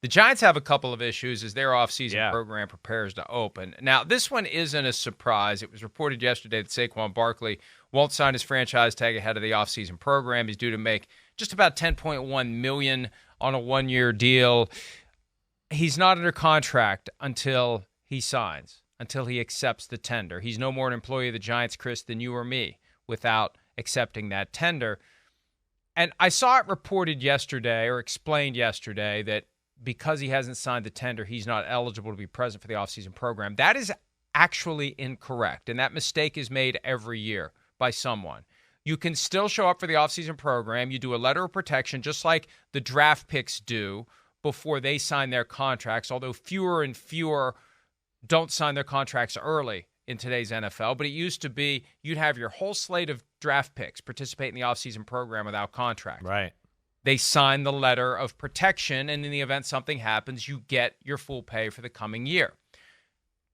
The Giants have a couple of issues as their offseason program prepares to open. Now, this one isn't a surprise. It was reported yesterday that Saquon Barkley won't sign his franchise tag ahead of the offseason program. He's due to make just about $10.1 million on a one-year deal. He's not under contract until he signs, until he accepts the tender. He's no more an employee of the Giants, Chris, than you or me without accepting that tender. And I saw it reported yesterday or explained yesterday that because he hasn't signed the tender, he's not eligible to be present for the offseason program. That is actually incorrect, and that mistake is made every year by someone. You can still show up for the offseason program. You do a letter of protection just like the draft picks do before they sign their contracts, although fewer and fewer don't sign their contracts early in today's NFL. But it used to be you'd have your whole slate of draft picks participate in the offseason program without contract. Right. They sign the letter of protection, and in the event something happens, you get your full pay for the coming year.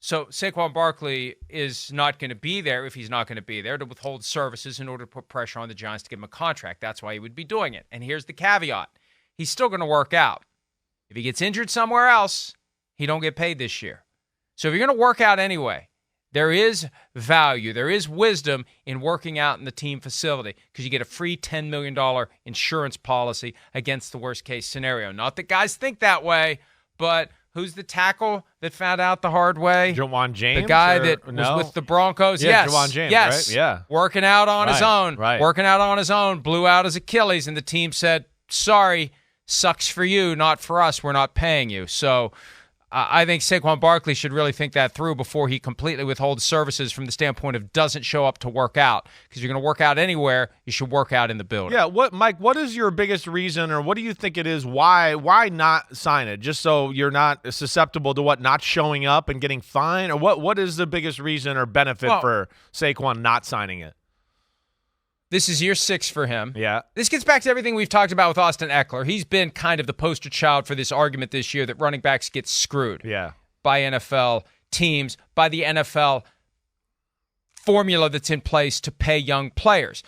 So Saquon Barkley is not going to be there, if he's not going to be there, to withhold services in order to put pressure on the Giants to give him a contract. That's why he would be doing it. And here's the caveat. He's still going to work out. If he gets injured somewhere else, he don't get paid this year. So if you're going to work out anyway, there is value, there is wisdom in working out in the team facility because you get a free $10 million insurance policy against the worst-case scenario. Not that guys think that way, but who's the tackle that found out the hard way? Jawan James? The guy that was with the Broncos? Yeah, yes. Jawan James, yes. right? Yeah. Working out on his own. Right. Working out on his own, blew out his Achilles, and the team said, sorry, sucks for you, not for us. We're not paying you. So I think Saquon Barkley should really think that through before he completely withholds services from the standpoint of doesn't show up to work out. Because you're going to work out anywhere, you should work out in the building. Yeah, Mike, what is your biggest reason, or what do you think it is, why not sign it? Just so you're not susceptible to not showing up and getting fined? Or what is the biggest reason or benefit for Saquon not signing it? This is year 6 for him. Yeah. This gets back to everything we've talked about with Austin Eckler. He's been kind of the poster child for this argument this year that running backs get screwed by NFL teams, by the NFL formula that's in place to pay young players.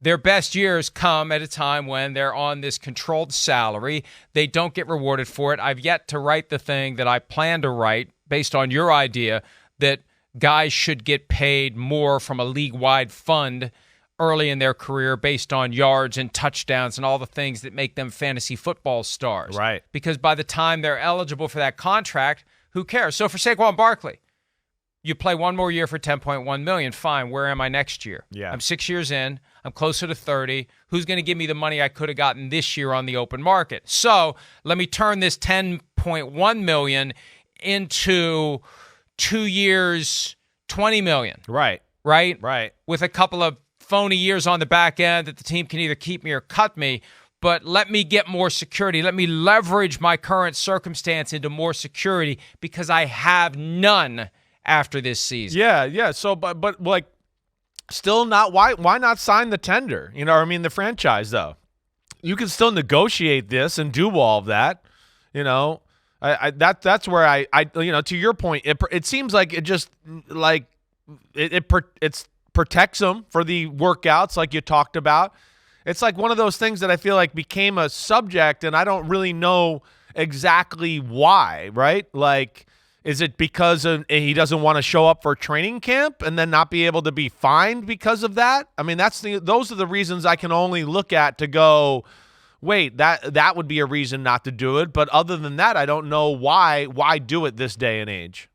Their best years come at a time when they're on this controlled salary. They don't get rewarded for it. I've yet to write the thing that I plan to write based on your idea that guys should get paid more from a league-wide fund early in their career based on yards and touchdowns and all the things that make them fantasy football stars. Right. Because by the time they're eligible for that contract, who cares? So for Saquon Barkley, you play one more year for $10.1 million. Fine, where am I next year? Yeah. I'm 6 years in. I'm closer to 30. Who's going to give me the money I could have gotten this year on the open market? So let me turn this $10.1 million into 2 years, $20 million. Right. Right? Right. With a couple of phony years on the back end that the team can either keep me or cut me, but let me get more security. Let me leverage my current circumstance into more security because I have none after this season. Yeah. So, but like, still not. Why not sign the tender? The franchise though. You can still negotiate this and do all of that. That's where I to your point, it seems like it just like it's protects them for the workouts like you talked about. It's like one of those things that I feel like became a subject and I don't really know exactly why, right? Like, is it because he doesn't want to show up for training camp and then not be able to be fined because of that? I mean, those are the reasons I can only look at to go, wait, that would be a reason not to do it. But other than that, I don't know why do it this day and age.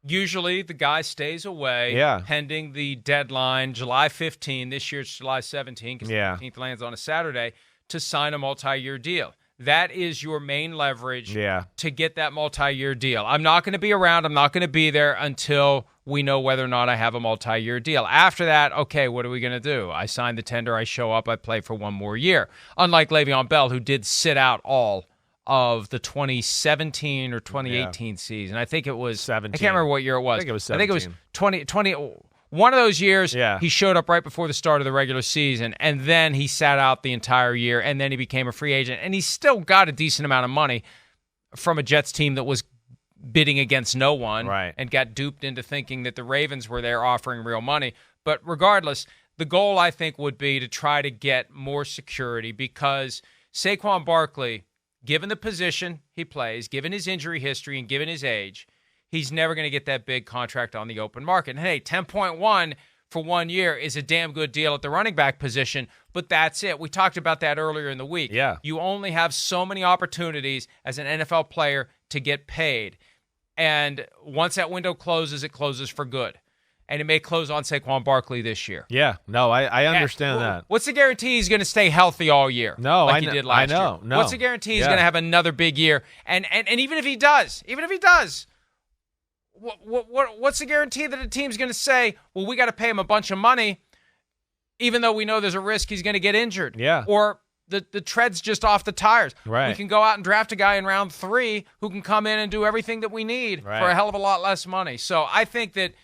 Usually the guy stays away pending the deadline, July 15. This year it's July 17 because the 15th lands on a Saturday, to sign a multi-year deal. That is your main leverage to get that multi-year deal. I'm not going to be around. I'm not going to be there until we know whether or not I have a multi-year deal. After that, okay, what are we going to do? I sign the tender. I show up. I play for one more year. Unlike Le'Veon Bell, who did sit out all of the 2017 or 2018 season. I think it was 17. I can't remember what year it was. I think it was 17. I think it was 20 one of those years. He showed up right before the start of the regular season, and then he sat out the entire year, and then he became a free agent, and he still got a decent amount of money from a Jets team that was bidding against no one and got duped into thinking that the Ravens were there offering real money. But regardless, the goal, I think, would be to try to get more security because Saquon Barkley given the position he plays, given his injury history, and given his age, he's never going to get that big contract on the open market. And hey, 10.1 for 1 year is a damn good deal at the running back position, but that's it. We talked about that earlier in the week. Yeah. You only have so many opportunities as an NFL player to get paid. And once that window closes, it closes for good. And it may close on Saquon Barkley this year. Yeah, no, I understand that. What's the guarantee he's going to stay healthy all year? No, like he did last year? No. What's the guarantee he's going to have another big year? And even if he does, what's the guarantee that a team's going to say, well, we got to pay him a bunch of money, even though we know there's a risk he's going to get injured? Yeah. Or the tread's just off the tires. Right. We can go out and draft a guy in round 3 who can come in and do everything that we need for a hell of a lot less money. So I think that's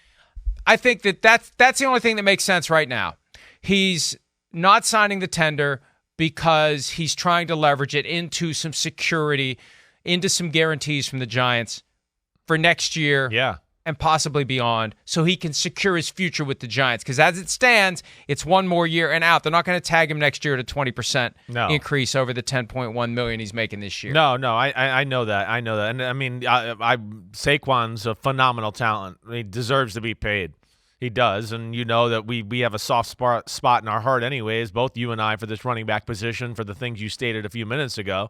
the only thing that makes sense right now. He's not signing the tender because he's trying to leverage it into some security, into some guarantees from the Giants for next year. Yeah. And possibly beyond, so he can secure his future with the Giants. Because as it stands, it's one more year and out. They're not going to tag him next year at a 20% increase over the $10.1 million he's making this year. No, I know that. And I mean, Saquon's a phenomenal talent. He deserves to be paid. He does, and you know that we have a soft spot in our heart anyways, both you and I, for this running back position, for the things you stated a few minutes ago.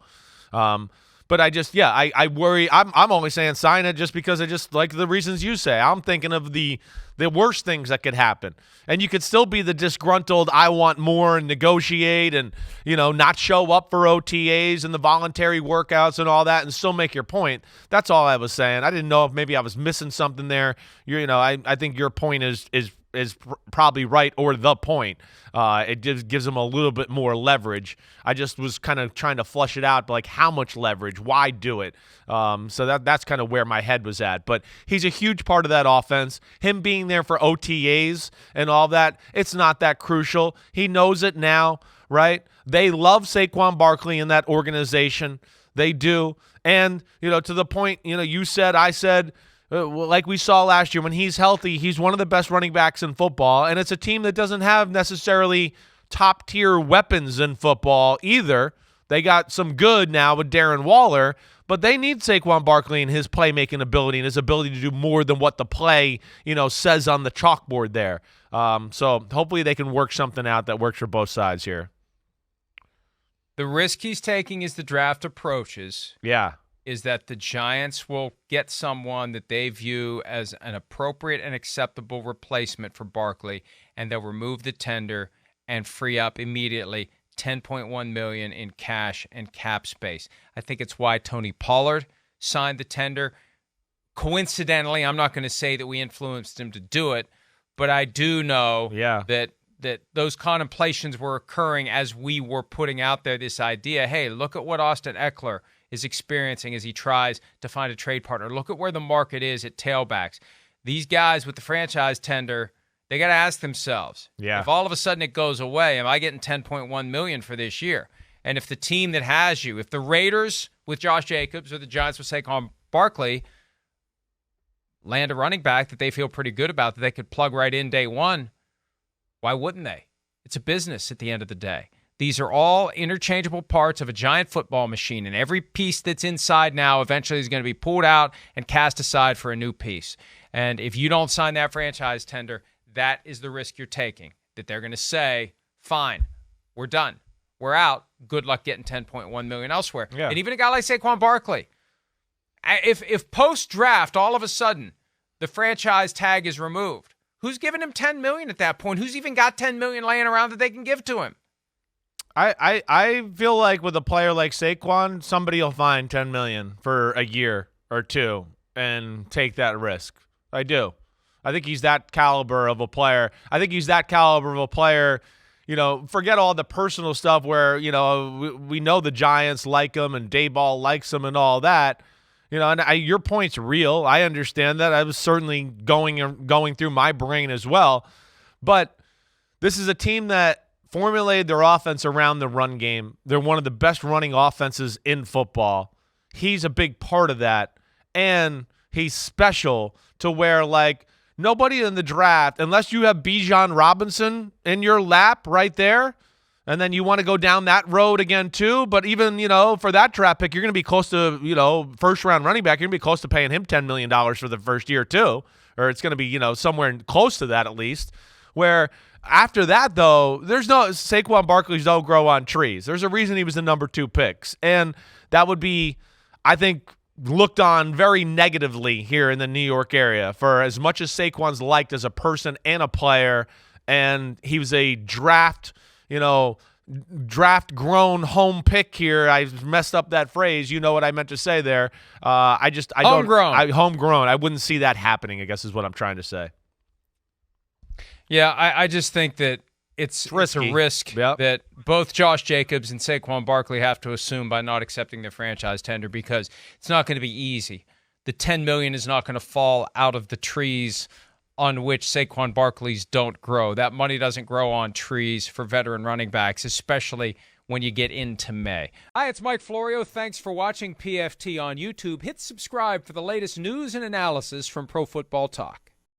But I worry. I'm only saying sign it just because I just like the reasons you say. I'm thinking of the worst things that could happen. And you could still be the disgruntled, I want more, and negotiate and, not show up for OTAs and the voluntary workouts and all that and still make your point. That's all I was saying. I didn't know if maybe I was missing something there. I think your point is probably right, or the point. It just gives them a little bit more leverage. I just was kind of trying to flush it out, like how much leverage, why do it? So that's kind of where my head was at. But he's a huge part of that offense. Him being there for OTAs and all that, it's not that crucial. He knows it now, right? They love Saquon Barkley in that organization. They do. And, to the point, you said, I said, like we saw last year, when he's healthy, he's one of the best running backs in football, and it's a team that doesn't have necessarily top-tier weapons in football either. They got some good now with Darren Waller, but they need Saquon Barkley and his playmaking ability and his ability to do more than what the play, says on the chalkboard there. So hopefully they can work something out that works for both sides here. The risk he's taking as the draft approaches. Yeah. Is that the Giants will get someone that they view as an appropriate and acceptable replacement for Barkley, and they'll remove the tender and free up immediately $10.1 million in cash and cap space. I think it's why Tony Pollard signed the tender. Coincidentally, I'm not going to say that we influenced him to do it, but I do know that those contemplations were occurring as we were putting out there this idea, hey, look at what Austin Eckler is experiencing as he tries to find a trade partner. Look at where the market is at tailbacks. These guys with the franchise tender, they got to ask themselves, if all of a sudden it goes away, am I getting $10.1 million for this year? And if the team that has you, if the Raiders with Josh Jacobs or the Giants with Saquon Barkley land a running back that they feel pretty good about, that they could plug right in day one, why wouldn't they? It's a business at the end of the day. These are all interchangeable parts of a giant football machine, and every piece that's inside now eventually is going to be pulled out and cast aside for a new piece. And if you don't sign that franchise tender, that is the risk you're taking, that they're going to say, fine, we're done. We're out. Good luck getting $10.1 million elsewhere. Yeah. And even a guy like Saquon Barkley, if post-draft all of a sudden the franchise tag is removed, who's giving him $10 million at that point? Who's even got $10 million laying around that they can give to him? I feel like with a player like Saquon, somebody will find $10 million for a year or two and take that risk. I do. I think he's that caliber of a player. Forget all the personal stuff where, we know the Giants like him and Dayball likes him and all that. And your point's real. I understand that. I was certainly going through my brain as well. But this is a team that formulated their offense around the run game. They're one of the best running offenses in football. He's a big part of that. And he's special to where, nobody in the draft, unless you have Bijan Robinson in your lap right there, And then you want to go down that road again too. But even, for that draft pick, you're going to be close to, first-round running back. You're going to be close to paying him $10 million for the first year too. Or it's going to be, somewhere close to that at least. Where after that, though, Saquon Barkley's don't grow on trees. There's a reason he was the number 2 picks. And that would be, I think, looked on very negatively here in the New York area for as much as Saquon's liked as a person and a player. And he was a draft grown home pick here. I messed up that phrase. You know what I meant to say there. Homegrown. I wouldn't see that happening, I guess is what I'm trying to say. Yeah, I just think that it's a risk that both Josh Jacobs and Saquon Barkley have to assume by not accepting the franchise tender, because it's not going to be easy. The $10 million is not going to fall out of the trees on which Saquon Barkley's don't grow. That money doesn't grow on trees for veteran running backs, especially when you get into May. Hi, it's Mike Florio. Thanks for watching PFT on YouTube. Hit subscribe for the latest news and analysis from Pro Football Talk.